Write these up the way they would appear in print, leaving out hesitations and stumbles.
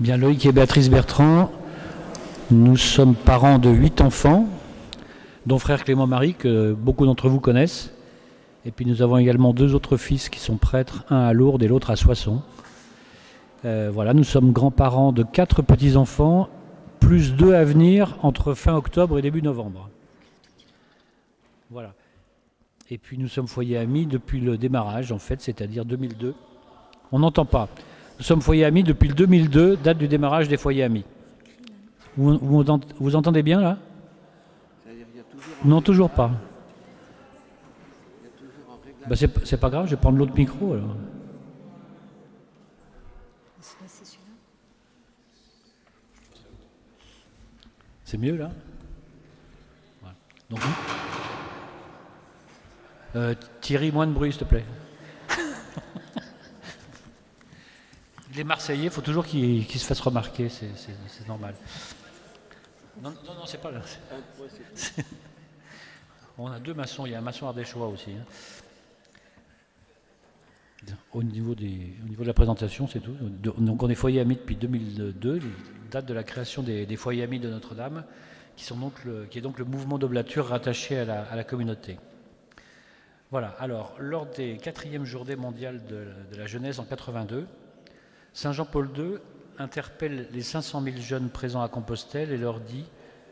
Bien, Loïc et Béatrice Bertrand, nous sommes parents de 8 enfants, dont frère Clément Marie, que beaucoup d'entre vous connaissent. Et puis nous avons également 2 autres fils qui sont prêtres, un à Lourdes et l'autre à Soissons. Voilà, nous sommes grands-parents de 4 petits-enfants, plus 2 à venir entre fin octobre et début novembre. Voilà. Et puis nous sommes foyer amis depuis le démarrage, en fait, c'est-à-dire 2002. On n'entend pas. Nous sommes foyer amis depuis le 2002, date du démarrage des foyers amis. Vous entendez bien là? Non, toujours pas. Bah, c'est pas grave, je vais prendre l'autre micro alors. C'est mieux là? Voilà. Donc, Thierry, moins de bruit s'il te plaît. Les Marseillais, il faut toujours qu'ils se fassent remarquer, c'est normal. Non, c'est pas là. On a 2 maçons, il y a un maçon ardéchois aussi. Au niveau de la présentation, c'est tout. Donc on est foyer amis depuis 2002, date de la création des foyers amis de Notre-Dame, qui est donc le mouvement d'oblature rattaché à la communauté. Voilà, alors, lors des 4e journées mondiales de la jeunesse en 82, Saint Jean-Paul II interpelle les 500 000 jeunes présents à Compostelle et leur dit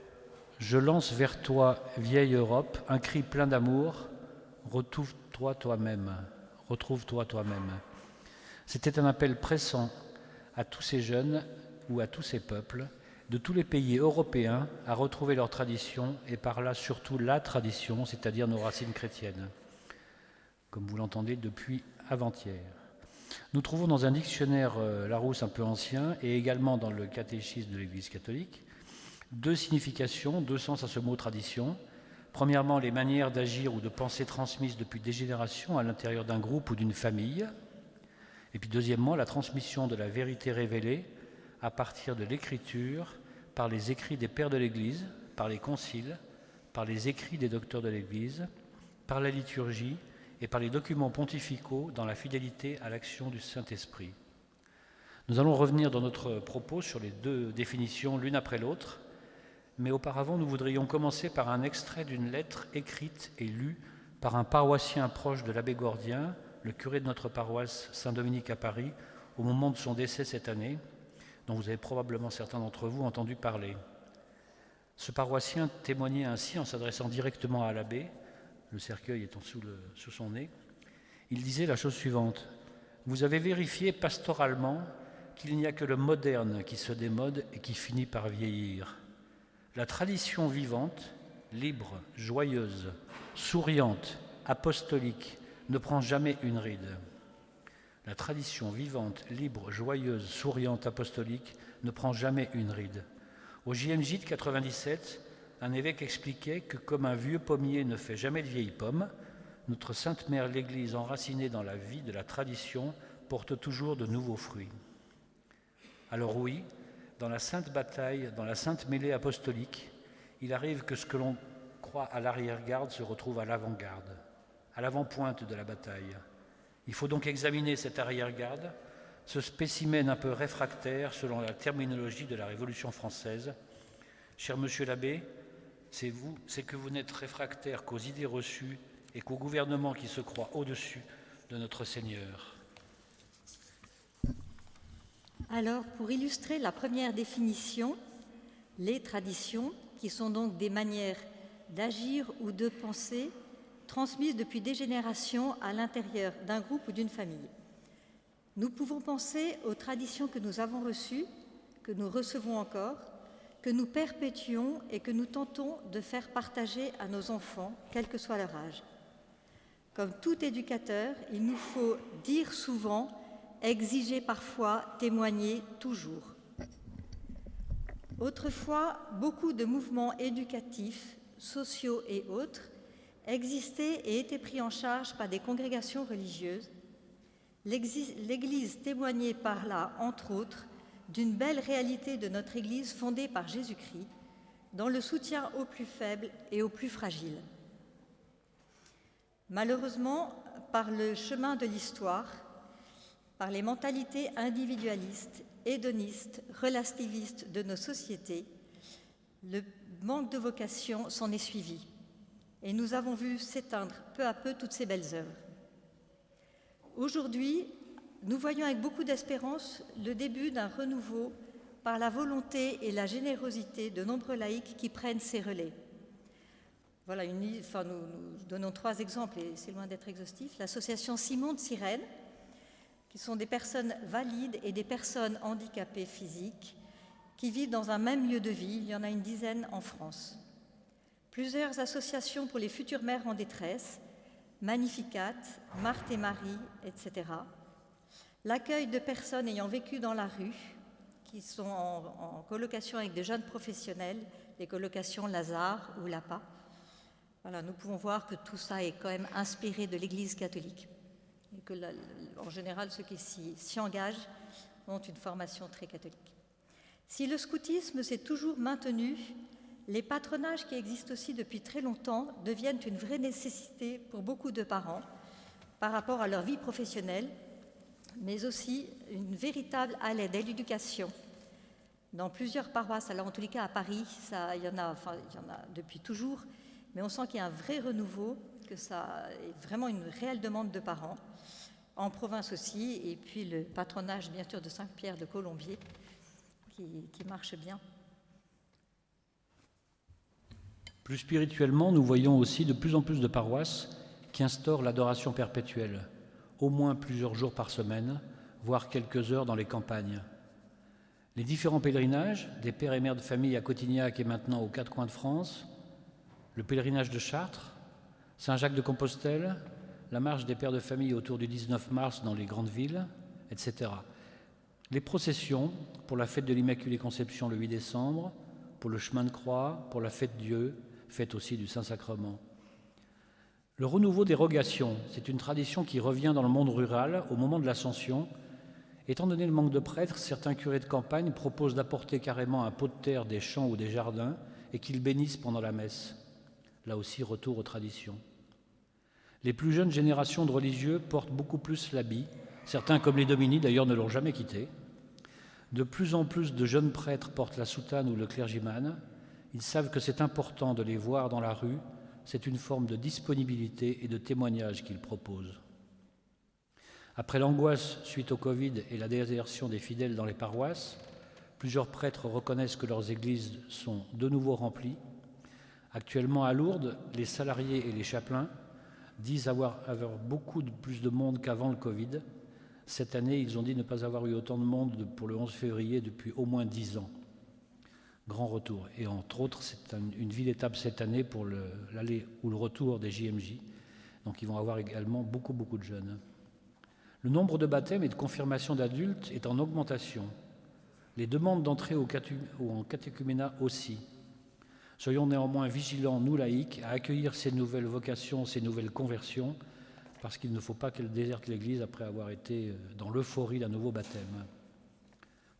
« Je lance vers toi, vieille Europe, un cri plein d'amour, retrouve-toi toi-même. Retrouve-toi toi-même. » C'était un appel pressant à tous ces jeunes ou à tous ces peuples de tous les pays européens à retrouver leur tradition et par là surtout la tradition, c'est-à-dire nos racines chrétiennes, comme vous l'entendez depuis avant-hier. Nous trouvons dans un dictionnaire Larousse un peu ancien et également dans le catéchisme de l'Église catholique 2 significations, 2 sens à ce mot tradition. Premièrement, les manières d'agir ou de penser transmises depuis des générations à l'intérieur d'un groupe ou d'une famille. Et puis deuxièmement, la transmission de la vérité révélée à partir de l'Écriture, par les écrits des pères de l'Église, par les conciles, par les écrits des docteurs de l'Église, par la liturgie et par les documents pontificaux dans la fidélité à l'action du Saint-Esprit. Nous allons revenir dans notre propos sur les 2 définitions l'une après l'autre, mais auparavant nous voudrions commencer par un extrait d'une lettre écrite et lue par un paroissien proche de l'abbé Gordien, le curé de notre paroisse Saint-Dominique à Paris, au moment de son décès cette année, dont vous avez probablement certains d'entre vous entendu parler. Ce paroissien témoignait ainsi en s'adressant directement à l'abbé, le cercueil étant sous son nez. Il disait la chose suivante: « Vous avez vérifié pastoralement qu'il n'y a que le moderne qui se démode et qui finit par vieillir. La tradition vivante, libre, joyeuse, souriante, apostolique, ne prend jamais une ride. La tradition vivante, libre, joyeuse, souriante, apostolique ne prend jamais une ride. Au JMJ de 97, un évêque expliquait que comme un vieux pommier ne fait jamais de vieilles pommes, notre Sainte Mère l'Église enracinée dans la vie de la tradition porte toujours de nouveaux fruits. Alors oui, dans la sainte bataille, dans la sainte mêlée apostolique, il arrive que ce que l'on croit à l'arrière-garde se retrouve à l'avant-garde, à l'avant-pointe de la bataille. Il faut donc examiner cette arrière-garde, ce spécimen un peu réfractaire selon la terminologie de la Révolution française. Cher monsieur l'abbé, c'est que vous n'êtes réfractaire qu'aux idées reçues et qu'au gouvernement qui se croit au-dessus de notre Seigneur. Alors, pour illustrer la première définition, les traditions, qui sont donc des manières d'agir ou de penser transmises depuis des générations à l'intérieur d'un groupe ou d'une famille. Nous pouvons penser aux traditions que nous avons reçues, que nous recevons encore, que nous perpétuons et que nous tentons de faire partager à nos enfants, quel que soit leur âge. Comme tout éducateur, il nous faut dire souvent, exiger parfois, témoigner toujours. Autrefois, beaucoup de mouvements éducatifs, sociaux et autres existaient et étaient pris en charge par des congrégations religieuses. L'Église témoignait par là, entre autres, d'une belle réalité de notre Église fondée par Jésus-Christ, dans le soutien aux plus faibles et aux plus fragiles. Malheureusement, par le chemin de l'histoire, par les mentalités individualistes, hédonistes, relativistes de nos sociétés, le manque de vocation s'en est suivi. Et nous avons vu s'éteindre peu à peu toutes ces belles œuvres. Aujourd'hui, nous voyons avec beaucoup d'espérance le début d'un renouveau par la volonté et la générosité de nombreux laïcs qui prennent ces relais. Voilà, nous donnons 3 exemples et c'est loin d'être exhaustif. L'association Simon de Sirène, qui sont des personnes valides et des personnes handicapées physiques qui vivent dans un même lieu de vie. Il y en a une dizaine en France. Plusieurs associations pour les futures mères en détresse, Magnificat, Marthe et Marie, etc. L'accueil de personnes ayant vécu dans la rue, qui sont en colocation avec des jeunes professionnels, les colocations Lazare ou l'APA. Voilà, nous pouvons voir que tout ça est quand même inspiré de l'Église catholique. Et que, en général, ceux qui s'y engagent ont une formation très catholique. Si le scoutisme s'est toujours maintenu, les patronages qui existent aussi depuis très longtemps deviennent une vraie nécessité pour beaucoup de parents par rapport à leur vie professionnelle, mais aussi une véritable aide à l'éducation. Dans plusieurs paroisses, alors en tous les cas à Paris, il y en a depuis toujours, mais on sent qu'il y a un vrai renouveau, que ça est vraiment une réelle demande de parents, en province aussi, et puis le patronage bien sûr de Saint-Pierre de Colombier qui marche bien. Plus spirituellement, nous voyons aussi de plus en plus de paroisses qui instaurent l'adoration perpétuelle, au moins plusieurs jours par semaine, voire quelques heures dans les campagnes. Les différents pèlerinages, des pères et mères de famille à Cotignac et maintenant aux 4 coins de France, le pèlerinage de Chartres, Saint-Jacques-de-Compostelle, la marche des pères de famille autour du 19 mars dans les grandes villes, etc. Les processions pour la fête de l'Immaculée Conception le 8 décembre, pour le chemin de croix, pour la fête Dieu, fête aussi du Saint-Sacrement. Le renouveau des rogations, c'est une tradition qui revient dans le monde rural au moment de l'Ascension. Étant donné le manque de prêtres, certains curés de campagne proposent d'apporter carrément un pot de terre des champs ou des jardins et qu'ils bénissent pendant la messe. Là aussi, retour aux traditions. Les plus jeunes générations de religieux portent beaucoup plus l'habit. Certains, comme les Dominiques, d'ailleurs, ne l'ont jamais quitté. De plus en plus de jeunes prêtres portent la soutane ou le clergyman. Ils savent que c'est important de les voir dans la rue. C'est une forme de disponibilité et de témoignage qu'ils proposent. Après l'angoisse suite au Covid et la désertion des fidèles dans les paroisses, plusieurs prêtres reconnaissent que leurs églises sont de nouveau remplies. Actuellement à Lourdes, les salariés et les chapelains disent avoir beaucoup plus de monde qu'avant le Covid. Cette année, ils ont dit ne pas avoir eu autant de monde pour le 11 février depuis au moins 10 ans. Grand retour. Et entre autres, c'est une ville étape cette année pour l'aller ou le retour des JMJ. Donc ils vont avoir également beaucoup de jeunes. Le nombre de baptêmes et de confirmations d'adultes est en augmentation. Les demandes d'entrée en catéchuménat aussi. Soyons néanmoins vigilants, nous laïcs, à accueillir ces nouvelles vocations, ces nouvelles conversions, parce qu'il ne faut pas qu'elles désertent l'Église après avoir été dans l'euphorie d'un nouveau baptême.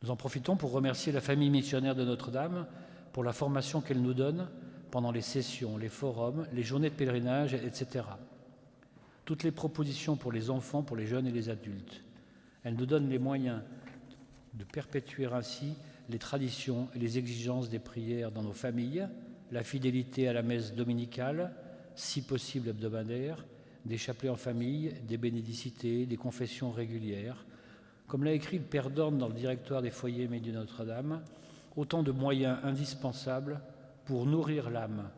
Nous en profitons pour remercier la famille missionnaire de Notre-Dame pour la formation qu'elle nous donne pendant les sessions, les forums, les journées de pèlerinage, etc. Toutes les propositions pour les enfants, pour les jeunes et les adultes. Elle nous donne les moyens de perpétuer ainsi les traditions et les exigences des prières dans nos familles, la fidélité à la messe dominicale, si possible hebdomadaire, des chapelets en famille, des bénédicités, des confessions régulières. Comme l'a écrit le Père Dorne dans le directoire des foyers aimés de Notre-Dame, autant de moyens indispensables pour nourrir l'âme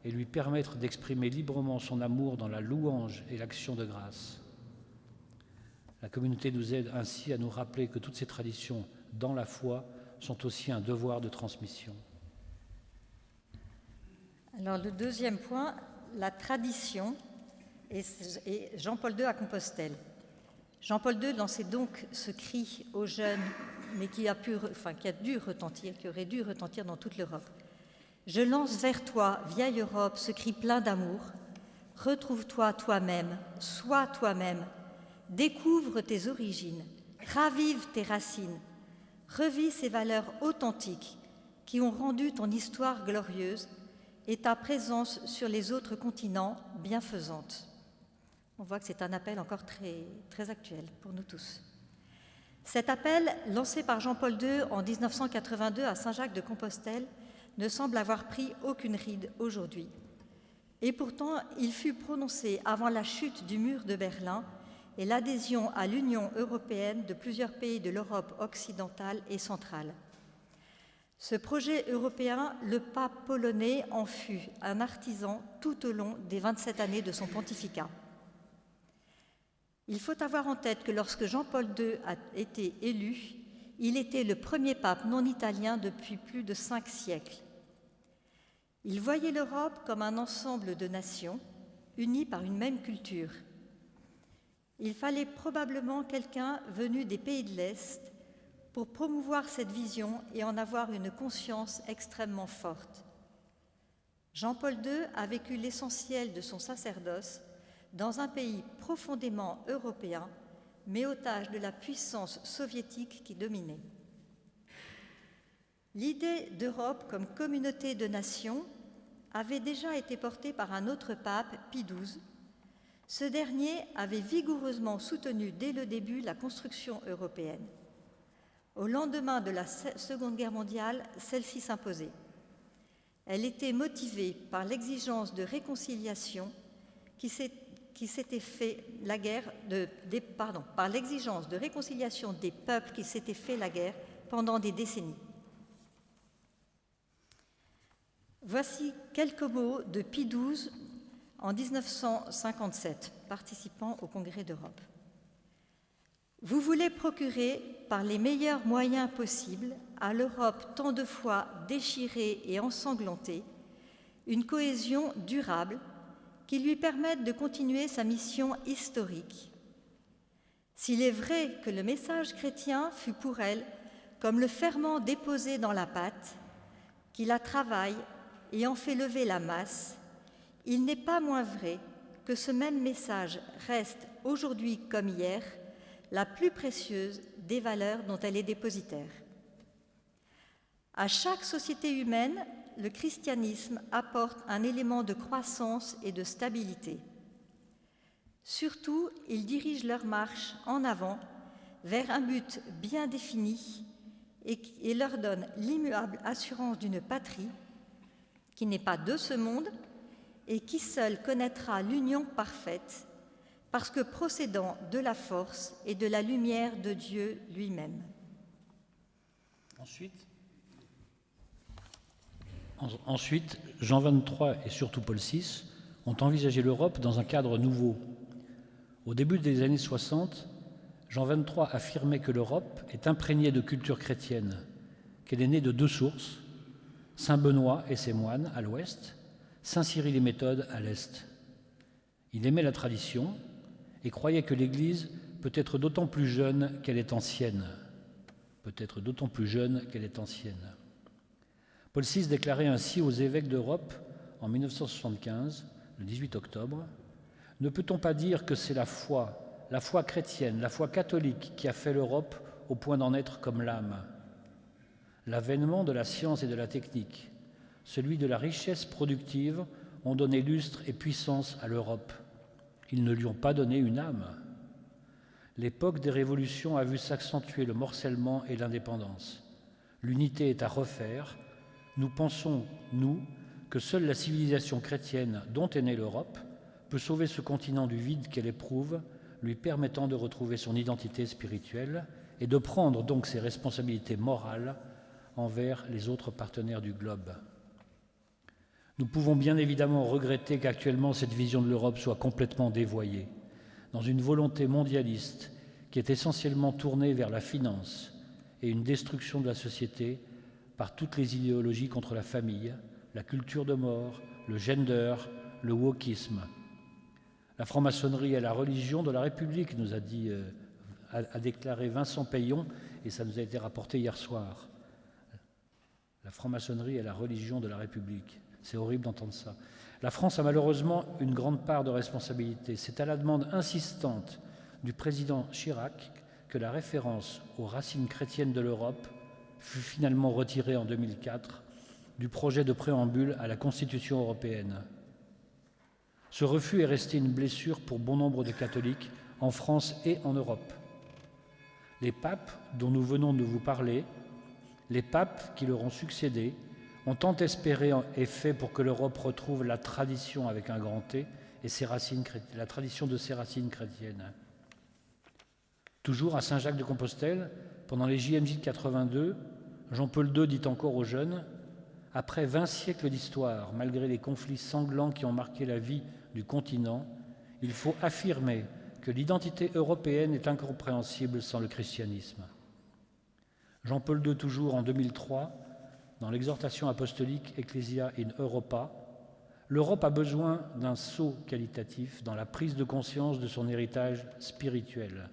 et lui permettre d'exprimer librement son amour dans la louange et l'action de grâce. La communauté nous aide ainsi à nous rappeler que toutes ces traditions dans la foi sont aussi un devoir de transmission. Alors le deuxième point, la tradition, et Jean-Paul II à Compostelle. Jean-Paul II lançait donc ce cri aux jeunes, mais qui aurait dû retentir dans toute l'Europe. Je lance vers toi, vieille Europe, ce cri plein d'amour. Retrouve-toi toi-même, sois toi-même, découvre tes origines, ravive tes racines, revis ces valeurs authentiques qui ont rendu ton histoire glorieuse et ta présence sur les autres continents bienfaisante. On voit que c'est un appel encore très, très actuel pour nous tous. Cet appel, lancé par Jean-Paul II en 1982 à Saint-Jacques-de-Compostelle, ne semble avoir pris aucune ride aujourd'hui. Et pourtant, il fut prononcé avant la chute du mur de Berlin et l'adhésion à l'Union européenne de plusieurs pays de l'Europe occidentale et centrale. Ce projet européen, le pape polonais en fut un artisan tout au long des 27 années de son pontificat. Il faut avoir en tête que lorsque Jean-Paul II a été élu, il était le premier pape non italien depuis plus de 5 siècles. Il voyait l'Europe comme un ensemble de nations unies par une même culture. Il fallait probablement quelqu'un venu des pays de l'Est pour promouvoir cette vision et en avoir une conscience extrêmement forte. Jean-Paul II a vécu l'essentiel de son sacerdoce dans un pays profondément européen, mais otage de la puissance soviétique qui dominait. L'idée d'Europe comme communauté de nations avait déjà été portée par un autre pape, Pie XII. Ce dernier avait vigoureusement soutenu dès le début la construction européenne. Au lendemain de la Seconde Guerre mondiale, celle-ci s'imposait. Elle était motivée par l'exigence de réconciliation par l'exigence de réconciliation des peuples qui s'étaient fait la guerre pendant des décennies. Voici quelques mots de Pie XII en 1957, participant au Congrès d'Europe. Vous voulez procurer, par les meilleurs moyens possibles, à l'Europe tant de fois déchirée et ensanglantée, une cohésion durable qui lui permette de continuer sa mission historique. S'il est vrai que le message chrétien fut pour elle comme le ferment déposé dans la pâte, qui la travaille et en fait lever la masse, il n'est pas moins vrai que ce même message reste aujourd'hui comme hier la plus précieuse des valeurs dont elle est dépositaire. À chaque société humaine, le christianisme apporte un élément de croissance et de stabilité. Surtout, il dirige leur marche en avant vers un but bien défini et leur donne l'immuable assurance d'une patrie qui n'est pas de ce monde et qui seule connaîtra l'union parfaite, parce que procédant de la force et de la lumière de Dieu lui-même. Ensuite, Jean XXIII et surtout Paul VI ont envisagé l'Europe dans un cadre nouveau. Au début des années 60, Jean XXIII affirmait que l'Europe est imprégnée de culture chrétienne, qu'elle est née de 2 sources, Saint Benoît et ses moines à l'ouest, Saint Cyril et Méthode à l'est. Il aimait la tradition et croyait que l'Église peut être d'autant plus jeune qu'elle est ancienne. Paul VI déclarait ainsi aux évêques d'Europe en 1975, le 18 octobre, « Ne peut-on pas dire que c'est la foi chrétienne, la foi catholique qui a fait l'Europe au point d'en être comme l'âme ? L'avènement de la science et de la technique, celui de la richesse productive ont donné lustre et puissance à l'Europe. Ils ne lui ont pas donné une âme. L'époque des révolutions a vu s'accentuer le morcellement et l'indépendance. L'unité est à refaire. Nous pensons, nous, que seule la civilisation chrétienne dont est née l'Europe peut sauver ce continent du vide qu'elle éprouve, lui permettant de retrouver son identité spirituelle et de prendre donc ses responsabilités morales envers les autres partenaires du globe. Nous pouvons bien évidemment regretter qu'actuellement cette vision de l'Europe soit complètement dévoyée, dans une volonté mondialiste qui est essentiellement tournée vers la finance et une destruction de la société par toutes les idéologies contre la famille, la culture de mort, le gender, le wokisme. La franc-maçonnerie est la religion de la République, nous a déclaré Vincent Payon, et ça nous a été rapporté hier soir. La franc-maçonnerie est la religion de la République. C'est horrible d'entendre ça. La France a malheureusement une grande part de responsabilité. C'est à la demande insistante du président Chirac que la référence aux racines chrétiennes de l'Europe fut finalement retirée en 2004 du projet de préambule à la Constitution européenne. Ce refus est resté une blessure pour bon nombre de catholiques en France et en Europe. Les papes dont nous venons de vous parler, les papes qui leur ont succédé, ont tant espéré et fait pour que l'Europe retrouve la tradition avec un grand T et la tradition de ses racines chrétiennes. Toujours à Saint-Jacques de Compostelle, pendant les JMJ de 82, Jean-Paul II dit encore aux jeunes « Après 20 siècles d'histoire, malgré les conflits sanglants qui ont marqué la vie du continent, il faut affirmer que l'identité européenne est incompréhensible sans le christianisme. » Jean-Paul II, toujours en 2003, dans l'exhortation apostolique Ecclesia in Europa, l'Europe a besoin d'un saut qualitatif dans la prise de conscience de son héritage spirituel.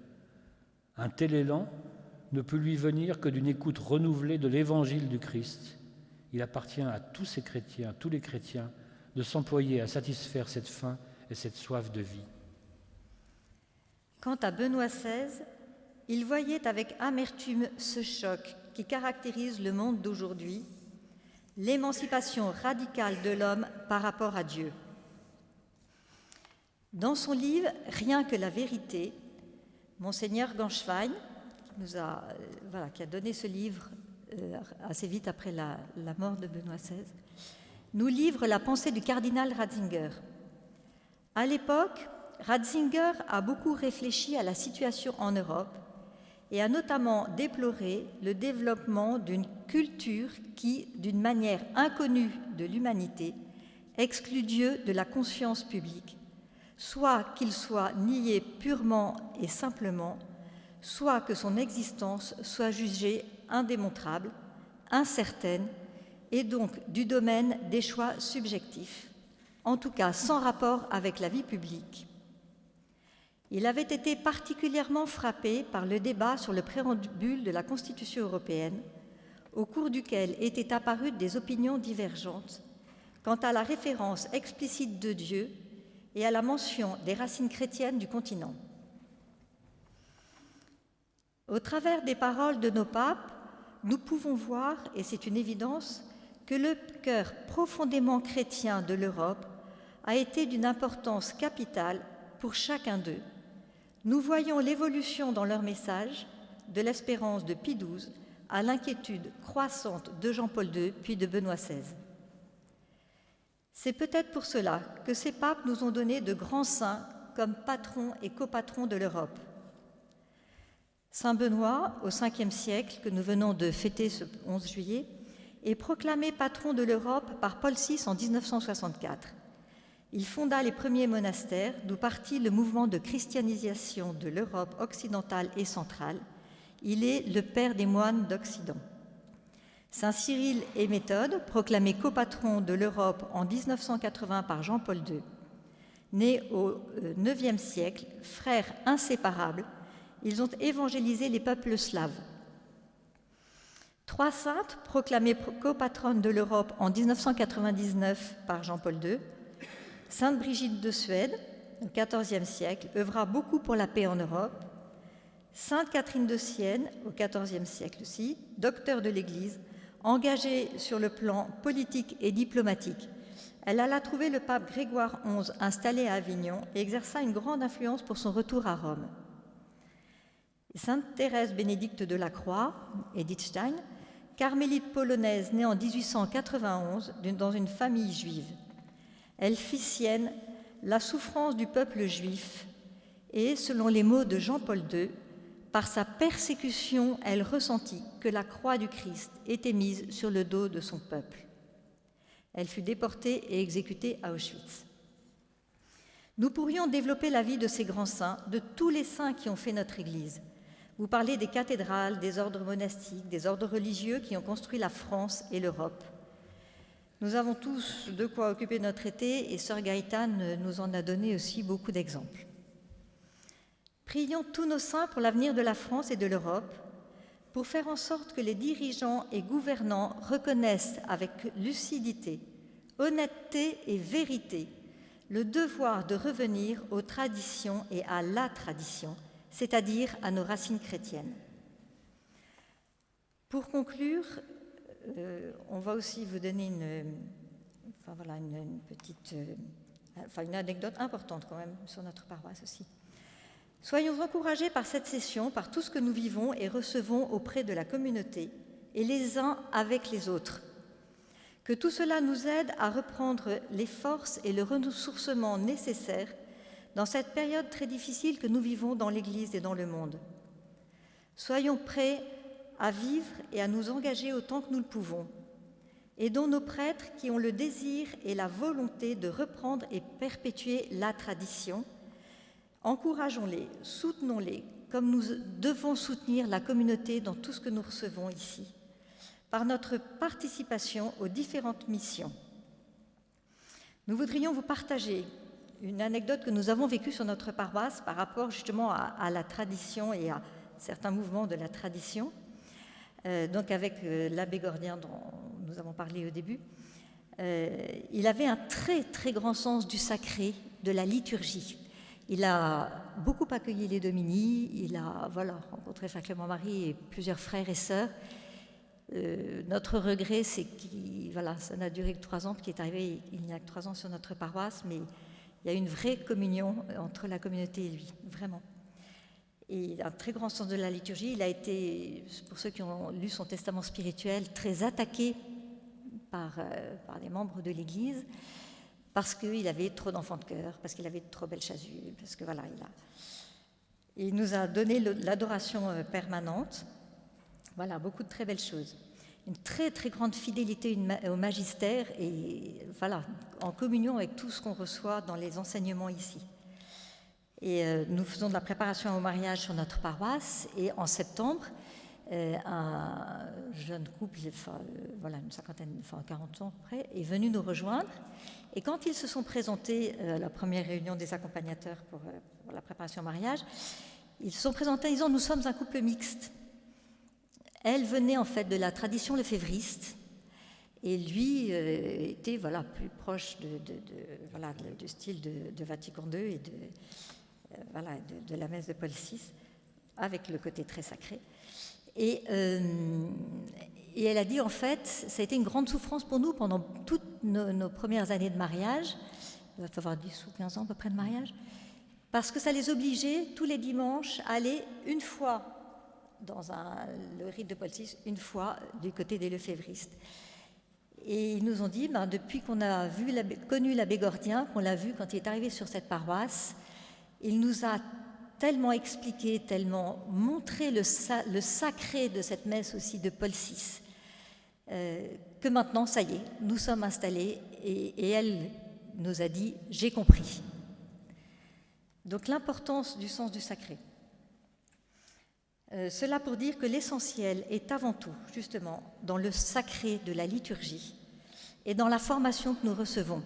Un tel élan ne peut lui venir que d'une écoute renouvelée de l'évangile du Christ. Il appartient à tous ces chrétiens, à tous les chrétiens, de s'employer à satisfaire cette faim et cette soif de vie. Quant à Benoît XVI, il voyait avec amertume ce choc qui caractérise le monde d'aujourd'hui, l'émancipation radicale de l'homme par rapport à Dieu. Dans son livre « Rien que la vérité », Monseigneur Ganschwein, qui a donné ce livre assez vite après la mort de Benoît XVI, nous livre la pensée du cardinal Ratzinger. À l'époque, Ratzinger a beaucoup réfléchi à la situation en Europe et a notamment déploré le développement d'une culture qui, d'une manière inconnue de l'humanité, exclut Dieu de la conscience publique, soit qu'il soit nié purement et simplement, soit que son existence soit jugée indémontrable, incertaine, et donc du domaine des choix subjectifs, en tout cas sans rapport avec la vie publique. Il avait été particulièrement frappé par le débat sur le préambule de la Constitution européenne, au cours duquel étaient apparues des opinions divergentes quant à la référence explicite de Dieu et à la mention des racines chrétiennes du continent. Au travers des paroles de nos papes, nous pouvons voir, et c'est une évidence, que le cœur profondément chrétien de l'Europe a été d'une importance capitale pour chacun d'eux. Nous voyons l'évolution dans leur message de l'espérance de Pie XII à l'inquiétude croissante de Jean-Paul II puis de Benoît XVI. C'est peut-être pour cela que ces papes nous ont donné de grands saints comme patrons et copatrons de l'Europe. Saint Benoît, au Ve siècle, que nous venons de fêter ce 11 juillet, est proclamé patron de l'Europe par Paul VI en 1964. Il fonda les premiers monastères, d'où partit le mouvement de christianisation de l'Europe occidentale et centrale. Il est le père des moines d'Occident. Saint Cyril et Méthode, proclamé copatron de l'Europe en 1980 par Jean-Paul II, nés au IXe siècle, frères inséparables, ils ont évangélisé les peuples slaves. Trois saintes, proclamées copatronnes de l'Europe en 1999 par Jean-Paul II, Sainte Brigitte de Suède, au XIVe siècle, œuvra beaucoup pour la paix en Europe. Sainte Catherine de Sienne, au XIVe siècle aussi, docteur de l'Église, engagée sur le plan politique et diplomatique. Elle alla trouver le pape Grégoire XI installé à Avignon et exerça une grande influence pour son retour à Rome. Sainte Thérèse Bénédicte de la Croix, Edith Stein, carmélite polonaise née en 1891 dans une famille juive. Elle fit sienne la souffrance du peuple juif et, selon les mots de Jean-Paul II, par sa persécution, elle ressentit que la croix du Christ était mise sur le dos de son peuple. Elle fut déportée et exécutée à Auschwitz. Nous pourrions développer la vie de ces grands saints, de tous les saints qui ont fait notre Église. Vous parlez des cathédrales, des ordres monastiques, des ordres religieux qui ont construit la France et l'Europe. Nous avons tous de quoi occuper notre été et Sœur Gaëtane nous en a donné aussi beaucoup d'exemples. Prions tous nos saints pour l'avenir de la France et de l'Europe, pour faire en sorte que les dirigeants et gouvernants reconnaissent avec lucidité, honnêteté et vérité le devoir de revenir aux traditions et à la tradition, c'est-à-dire à nos racines chrétiennes. Pour conclure, on va aussi vous donner une anecdote importante quand même sur notre paroisse aussi. Soyons encouragés par cette session, par tout ce que nous vivons et recevons auprès de la communauté, et les uns avec les autres. Que tout cela nous aide à reprendre les forces et le ressourcement nécessaires dans cette période très difficile que nous vivons dans l'Église et dans le monde. Soyons prêts à vivre et à nous engager autant que nous le pouvons. Aidons nos prêtres qui ont le désir et la volonté de reprendre et perpétuer la tradition. Encourageons-les, soutenons-les, comme nous devons soutenir la communauté dans tout ce que nous recevons ici, par notre participation aux différentes missions. Nous voudrions vous partager une anecdote que nous avons vécue sur notre paroisse par rapport justement à la tradition et à certains mouvements de la tradition. Donc avec l'abbé Gordien dont nous avons parlé au début. Il avait un très très grand sens du sacré, de la liturgie. Il a beaucoup accueilli les Domini, il a rencontré Saint-Clément Marie et plusieurs frères et sœurs. Notre regret, c'est que ça n'a duré que 3 ans, qui est arrivé il n'y a que 3 ans sur notre paroisse, mais il y a une vraie communion entre la communauté et lui, vraiment. Et il a un très grand sens de la liturgie. Il a été, pour ceux qui ont lu son testament spirituel, très attaqué par les membres de l'Église parce qu'il avait trop d'enfants de cœur, parce qu'il avait de trop belles chasubles, parce que il nous a donné l'adoration permanente. Voilà, beaucoup de très belles choses. Une très très grande fidélité au magistère et en communion avec tout ce qu'on reçoit dans les enseignements ici. Et nous faisons de la préparation au mariage sur notre paroisse. Et en septembre, un jeune couple, une cinquantaine, 40 ans à peu près, est venu nous rejoindre. Et quand ils se sont présentés à la première réunion des accompagnateurs pour la préparation au mariage, ils se sont présentés en disant « Nous sommes un couple mixte ». Elle venait en fait de la tradition lefévriste et lui était plus proche du style de Vatican II et de la messe de Paul VI, avec le côté très sacré. Et elle a dit, en fait, ça a été une grande souffrance pour nous pendant toutes nos premières années de mariage, il doit avoir 10 ou 15 ans à peu près de mariage, parce que ça les obligeait tous les dimanches à aller une fois dans le rite de Paul VI, une fois du côté des lefévristes. Et ils nous ont dit, depuis qu'on a connu l'abbé Gordien, qu'on l'a vu quand il est arrivé sur cette paroisse, il nous a tellement expliqué, tellement montré le sacré de cette messe aussi de Paul VI, que maintenant, ça y est, nous sommes installés et elle nous a dit « j'ai compris ». Donc l'importance du sens du sacré. Cela pour dire que l'essentiel est avant tout, justement, dans le sacré de la liturgie et dans la formation que nous recevons.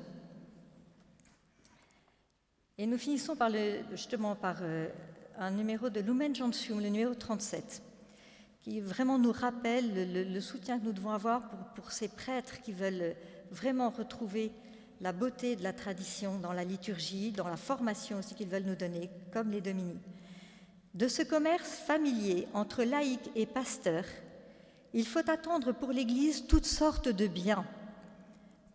Et nous finissons par un numéro de Lumen Gentium, le numéro 37, qui vraiment nous rappelle le soutien que nous devons avoir pour ces prêtres qui veulent vraiment retrouver la beauté de la tradition dans la liturgie, dans la formation aussi qu'ils veulent nous donner, comme les Domini. De ce commerce familier entre laïcs et pasteurs, il faut attendre pour l'Église toutes sortes de biens.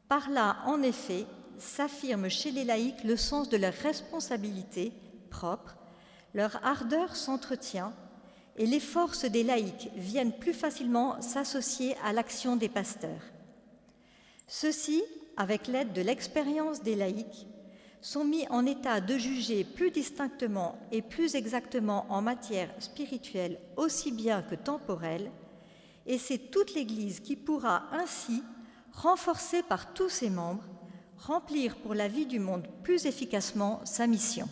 Par là, en effet, s'affirme chez les laïcs le sens de leur responsabilité propre, leur ardeur s'entretient et les forces des laïcs viennent plus facilement s'associer à l'action des pasteurs. Ceux-ci, avec l'aide de l'expérience des laïcs, sont mis en état de juger plus distinctement et plus exactement en matière spirituelle aussi bien que temporelle, et c'est toute l'Église qui pourra ainsi, renforcée par tous ses membres, remplir pour la vie du monde plus efficacement sa mission.